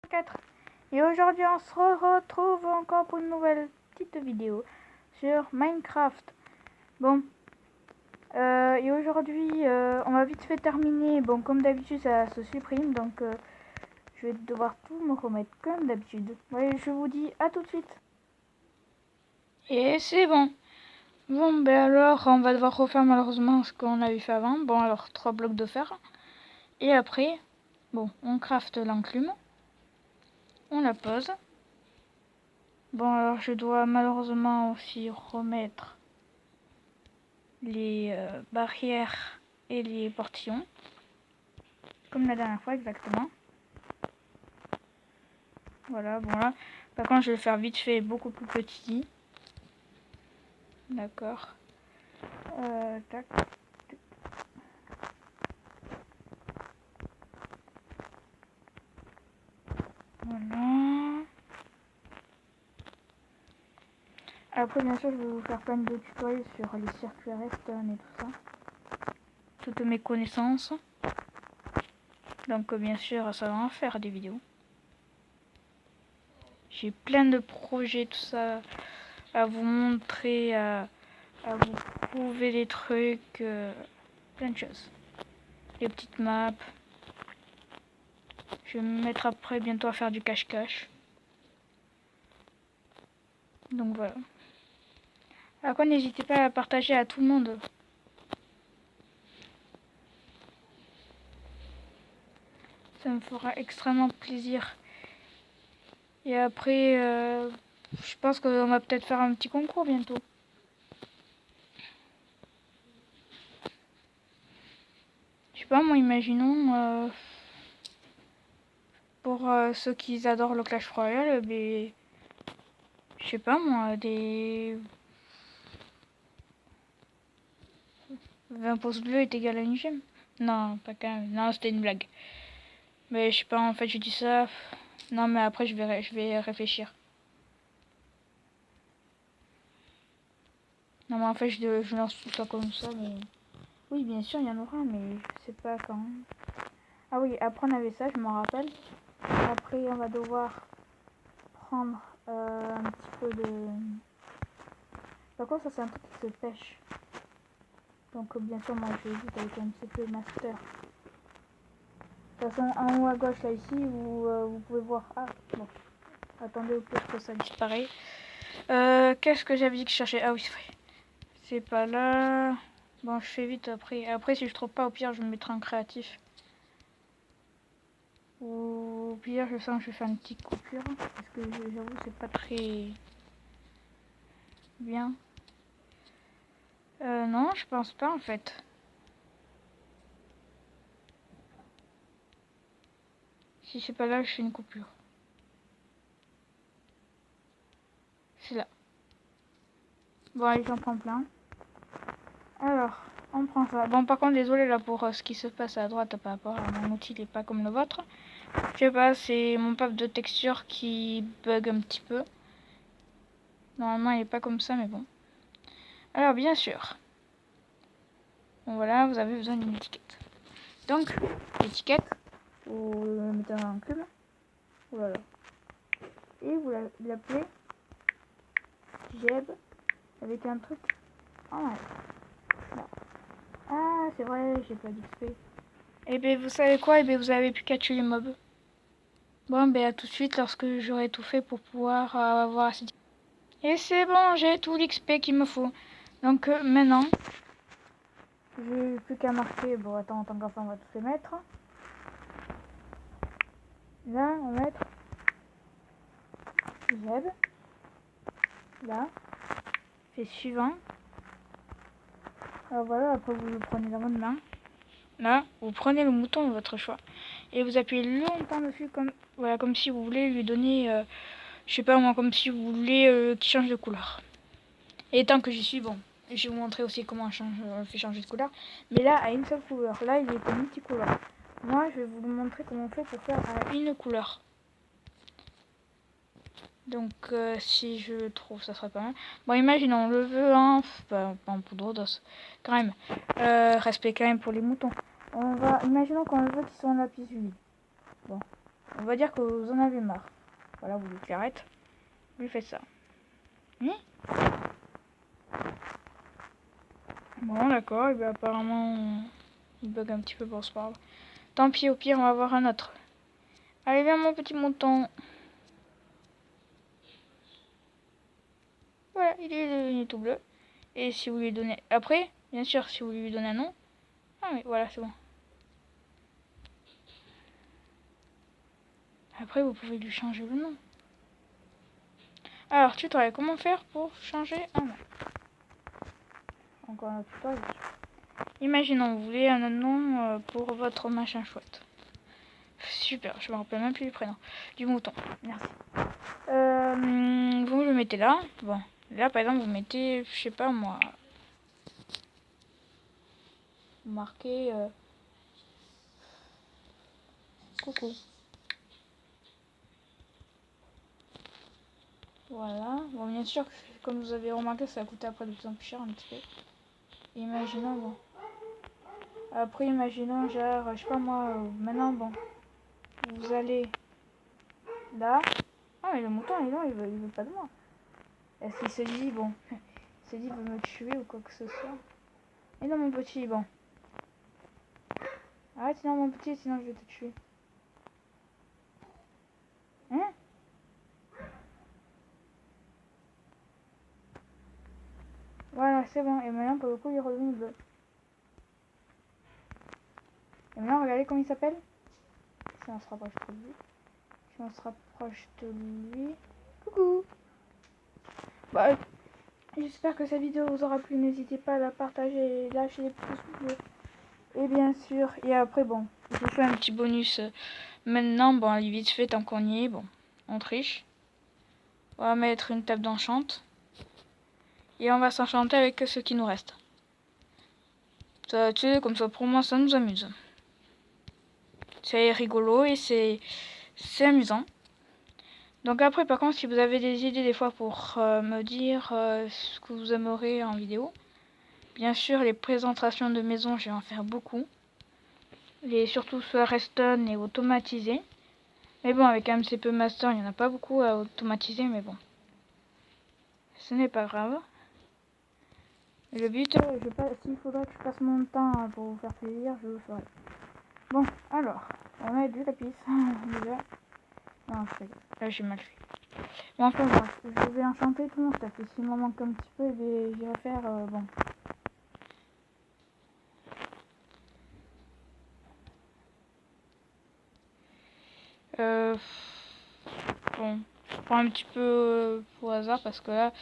4. Et aujourd'hui on se retrouve encore pour une nouvelle petite vidéo sur Minecraft. Bon, et aujourd'hui on va vite fait terminer. Bon, comme d'habitude ça se supprime, donc je vais devoir tout me remettre comme d'habitude. Ouais, je vous dis à tout de suite. Et c'est bon. Bon, ben alors on va devoir refaire malheureusement ce qu'on avait fait avant. Bon, alors 3 blocs de fer. Et après, bon, on crafte l'enclume. On la pose. Bon, alors je dois malheureusement aussi remettre les barrières et les portillons. Comme la dernière fois exactement. Voilà, bon là. Par contre, je vais le faire vite fait, beaucoup plus petit. D'accord. Tac. Voilà. Après, bien sûr, je vais vous faire plein de tutoriels sur les circuits redstone et tout ça. Toutes mes connaissances. Donc, bien sûr, ça va en faire des vidéos. J'ai plein de projets, tout ça, à vous montrer, à vous prouver des trucs, plein de choses. Les petites maps. Je vais me mettre après bientôt à faire du cache-cache. Donc voilà. Après, n'hésitez pas à partager à tout le monde. Ça me fera extrêmement plaisir. Et après, je pense qu'on va peut-être faire un petit concours bientôt. Je sais pas, moi, imaginons, pour ceux qui adorent le Clash Royale, mais je sais pas moi, des 20 pouces bleus est égal à une gemme. Non, pas quand même. Non, c'était une blague. Mais je sais pas, en fait, je dis ça. Non, mais après, je vais réfléchir. Non, mais en fait, je lance tout ça comme ça, mais... Oui, bien sûr, il y en aura, mais je sais pas quand. Ah oui, après, on avait ça, je m'en rappelle. Après, on va devoir prendre un petit peu de... Par contre, ça, c'est un truc qui se pêche. Donc, bien sûr, moi, je vais vite avec un petit peu master. De toute façon, en haut à gauche, là, ici, vous pouvez voir... Ah, bon. Attendez, au pire que ça disparaît. Qu'est-ce que j'avais dit que je cherchais? Ah oui, c'est vrai. C'est pas là. Bon, je fais vite après. Après, si je trouve pas, au pire, je me mettrai en créatif. Ou au pire, je sens que je vais faire une petite coupure. Parce que j'avoue, c'est pas très bien. Non, je pense pas en fait. Si c'est pas là, je fais une coupure. C'est là. Bon, allez, j'en prends plein. Alors, on prend ça. Bon, par contre, désolé là pour ce qui se passe à droite par rapport à mon outil, il est pas comme le vôtre. Je sais pas, c'est mon pack de texture qui bug un petit peu. Normalement, il est pas comme ça, mais bon. Alors, bien sûr. Bon, voilà, vous avez besoin d'une étiquette. Donc, l'étiquette, vous le mettez dans un cube. Voilà. Et vous l'appelez Jeb avec un truc en live. Ah, c'est vrai, j'ai pas d'XP. Et ben, vous savez quoi? Et ben, vous avez pu catcher les mobs. Bon, ben, à tout de suite lorsque j'aurai tout fait pour pouvoir avoir assez d'XP. Et c'est bon, j'ai tout l'XP qu'il me faut. Donc, maintenant, j'ai plus qu'à marquer. Bon, attends, tant qu'à faire, on va tous les mettre. Là, on va mettre Jeb. Là. Fait suivant. Alors voilà, après vous le prenez dans votre main. Là, vous prenez le mouton de votre choix. Et vous appuyez longtemps dessus comme, voilà, comme si vous voulez lui donner, je sais pas moi, comme si vous voulez qu'il change de couleur. Et tant que j'y suis, bon, je vais vous montrer aussi comment on fait changer de couleur. Mais là, à une seule couleur. Là, il est en multicolore. Moi, je vais vous montrer comment on fait pour faire à une couleur. Donc, si je trouve, ça serait pas mal. Bon, imaginons, on le veut en... pas en poudre d'os, quand même. Respect quand même pour les moutons. Imaginons qu'on le veut qu'ils soient en lapis huile. Bon, On va dire que vous en avez marre. Voilà, vous lui arrête. Vous lui faites ça. Bon, d'accord. Et bien apparemment, il bug un petit peu pour ce parle. Tant pis, au pire, on va voir un autre. Allez, viens, mon petit mouton. Voilà, il est devenu tout bleu. Et si vous lui donnez... Après, bien sûr, si vous lui donnez un nom... Ah oui, voilà, c'est bon. Après, vous pouvez lui changer le nom. Alors, tutoriel, comment faire pour changer un nom? Encore un autre tutoriel. Imaginons, vous voulez un nom pour votre machin chouette. Super, je me rappelle même plus du prénom. Du mouton, merci. Vous le mettez là. Bon, là par exemple, vous mettez, je sais pas moi, vous marquez coucou. Voilà. Bon, bien sûr, comme vous avez remarqué, ça a coûté après de plus en plus cher un petit peu. Imaginons, bon. Après, imaginons, genre, je sais pas moi, maintenant, bon, vous allez là. Ah, mais le mouton, il veut pas de moi. Est-ce qu'il se dit, bon, il se dit, il veut me tuer ou quoi que ce soit. Et non, mon petit, bon. Arrête, sinon, mon petit, sinon je vais te tuer. Hein? Voilà, c'est bon. Et maintenant, pour le coup, il est revenu bleu. Et maintenant, regardez comment il s'appelle. Si on se rapproche de lui. Si on se rapproche de lui. Coucou! Bah, j'espère que cette vidéo vous aura plu. N'hésitez pas à la partager et lâcher les pouces bleus. Et bien sûr, et après, bon, je vous fais un petit bonus. Maintenant, bon, allez vite fait, tant qu'on y est, bon, on triche. On va mettre une table d'enchante. Et on va s'enchanter avec ce qui nous reste. Ça, tu sais, comme ça, pour moi, ça nous amuse. C'est rigolo et c'est amusant. Donc après, par contre, si vous avez des idées des fois pour me dire ce que vous aimeriez en vidéo, bien sûr, les présentations de maison, je vais en faire beaucoup. Surtout sur Redstone et automatisé. Mais bon, avec MCP Master, il n'y en a pas beaucoup à automatiser, mais bon. Ce n'est pas grave. Et le but, s'il faudrait que je passe mon temps pour vous faire plaisir, je le ferai. Bon, alors, on a du lapis, déjà. Non, je rigole. Là, j'ai mal fait. Mais enfin, bref, je vais enchanter tout mon stuff. Et s'il m'en manque un petit peu, je vais faire, bon. Bon, je prends un petit peu au hasard parce que là,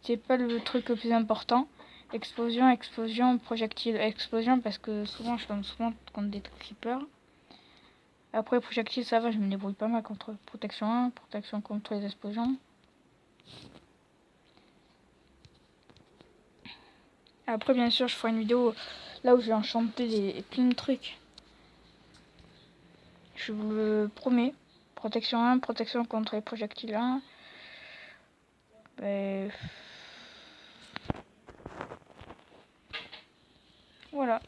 c'est pas le truc le plus important. Explosion, explosion, projectile, explosion parce que souvent, je tombe souvent contre des creepers. Après, projectile, ça va, je me débrouille pas mal contre protection 1, protection contre les explosions. Après, bien sûr, je ferai une vidéo là où je vais enchanter plein de trucs. Je vous le promets. Protection 1, protection contre les projectiles 1. Voilà.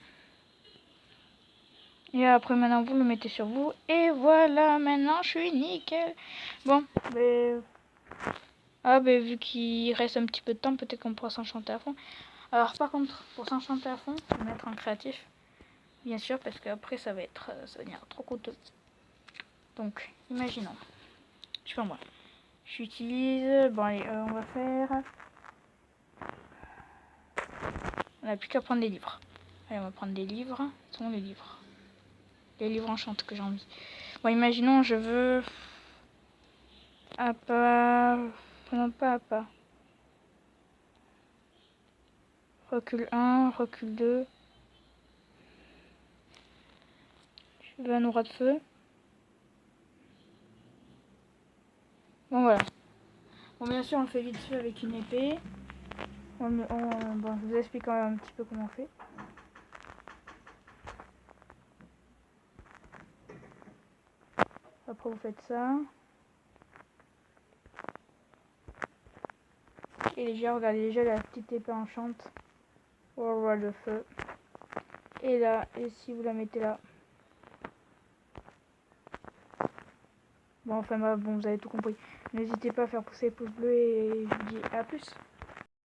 Et après, maintenant, vous le mettez sur vous. Et voilà, maintenant, je suis nickel. Bon, vu qu'il reste un petit peu de temps, peut-être qu'on pourra s'enchanter à fond. Alors, par contre, pour s'enchanter à fond, je vais mettre en créatif. Bien sûr, parce qu'après, ça va devenir trop coûteux. Donc, imaginons. Je sais pas moi. J'utilise... Bon, allez, on va faire... On n'a plus qu'à prendre des livres. Allez, on va prendre des livres. Ce sont les livres. Les livres enchantés que j'ai envie. Bon, imaginons, je veux... À pas... Non, pas à pas. Recul 1, recul 2. Je veux un aura de feu. Bon, voilà. Bon, bien sûr, on le fait vite fait avec une épée. Bon, je vous explique quand même un petit peu comment on fait. Après, vous faites ça. Et déjà, regardez déjà la petite épée enchante. Au roi de feu. Et là, et si vous la mettez là. Bon, enfin, bon, vous avez tout compris. N'hésitez pas à faire pousser les pouces bleus et je vous dis à plus.